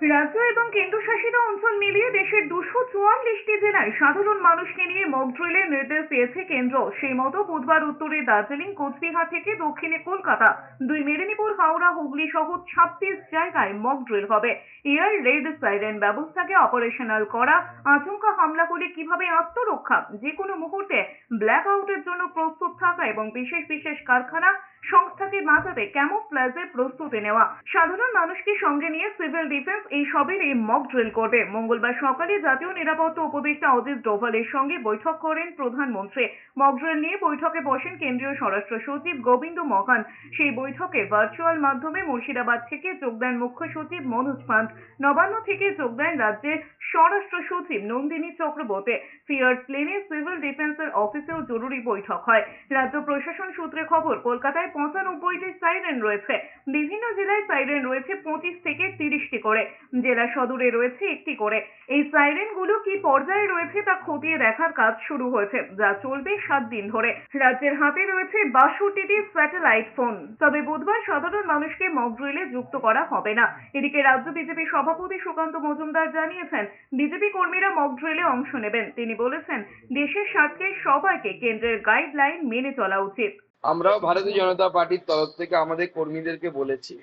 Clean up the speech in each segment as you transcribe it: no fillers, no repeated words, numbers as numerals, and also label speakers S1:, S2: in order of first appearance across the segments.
S1: রাজ্য এবং কেন্দ্রশাসিত অঞ্চল মিলিয়ে দেশের 244টি জেলায় সাধারণ মানুষকে নিয়ে মক ড্রিলের নির্দেশ দিয়েছে কেন্দ্র। সেই মতো বুধবার উত্তরে দার্জিলিং, কোচবিহার থেকে দক্ষিণে কলকাতা, দুই মেদিনীপুর, হাওড়া, হুগলি সহ 26 জায়গায় মক ড্রিল হবে। এয়ার রেড সাইরেন ব্যবস্থাকে অপারেশনাল করা, আচমকা হামলা হলে কিভাবে আত্মরক্ষা, যে কোনো মুহূর্তে ব্ল্যাক আউটের জন্য প্রস্তুত থাকা এবং বিশেষ বিশেষ কারখানা সংস্থাকে বাঁচাতে ক্যামোফ্লেজের প্রস্তুতি নেওয়া। সাধারণ মানুষকে সঙ্গে নিয়ে সিভিল ডিফেন্স এই সবেরই মক ড্রিল করবে। মঙ্গলবার সকালে জাতীয় নিরাপত্তা উপদেষ্টা অজিত ডোভালের সঙ্গে বৈঠক করেন প্রধানমন্ত্রী। মক ড্রিল নিয়ে বৈঠকে বসেন কেন্দ্রীয় স্বরাষ্ট্র সচিব গোবিন্দ মোহন। সেই বৈঠকে ভার্চুয়াল মাধ্যমে মুর্শিদাবাদ থেকে যোগ দেন মুখ্য সচিব মনোজ পান্ত। নবান্ন থেকে যোগ দেন রাজ্যের স্বরাষ্ট্র সচিব নন্দিনী চক্রবর্তী। ফিয়ার্স লেনে সিভিল ডিফেন্সের অফিসেও জরুরি বৈঠক হয়। রাজ্য প্রশাসন সূত্রে খবর, কলকাতায় 95টি সাইরেন রয়েছে। বিভিন্ন জেলায় সাইরেন রয়েছে 25 থেকে 30টি করে। জেলা সদরে রয়েছে একটি করে। এই সাইরেনগুলো কি পর্যায়ে রয়েছে তা খতিয়ে দেখার কাজ শুরু হয়েছে, যা চলবে 7 দিন ধরে। রাজ্যের হাতে রয়েছে 62টি স্যাটেলাইট ফোন। তবে বুধবার সাধারণ মানুষকে মক ড্রিলে যুক্ত করা হবে না। এদিকে রাজ্য বিজেপি সভাপতি সুকান্ত মজুমদার জানিয়েছেন, বিজেপি কর্মীরা মক ড্রিলে অংশ নেবেন। তিনি বলেছেন, দেশের স্বার্থে সবাইকে কেন্দ্রের গাইডলাইন মেনে চলা উচিত।
S2: আমরাও ভারতীয় জনতা পার্টির তরফ থেকে আমাদের কর্মীদেরকে বলেছি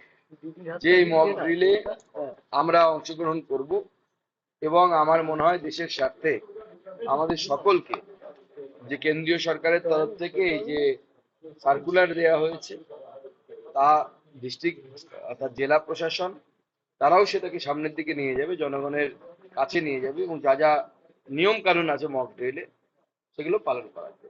S2: যে এই মক ড্রিলে আমরা অংশগ্রহণ করব এবং আমার মনে হয় দেশের স্বার্থে আমাদের সকলকে, যে কেন্দ্রীয় সরকারের তরফ থেকে এই যে সার্কুলার দেওয়া হয়েছে তা ডিস্ট্রিক্ট অর্থাৎ জেলা প্রশাসন তারাও সেটাকে সামনের দিকে নিয়ে যাবে, জনগণের কাছে নিয়ে যাবে এবং যা যা নিয়ম কানুন আছে মক ড্রিলে সেগুলো পালন করা হবে।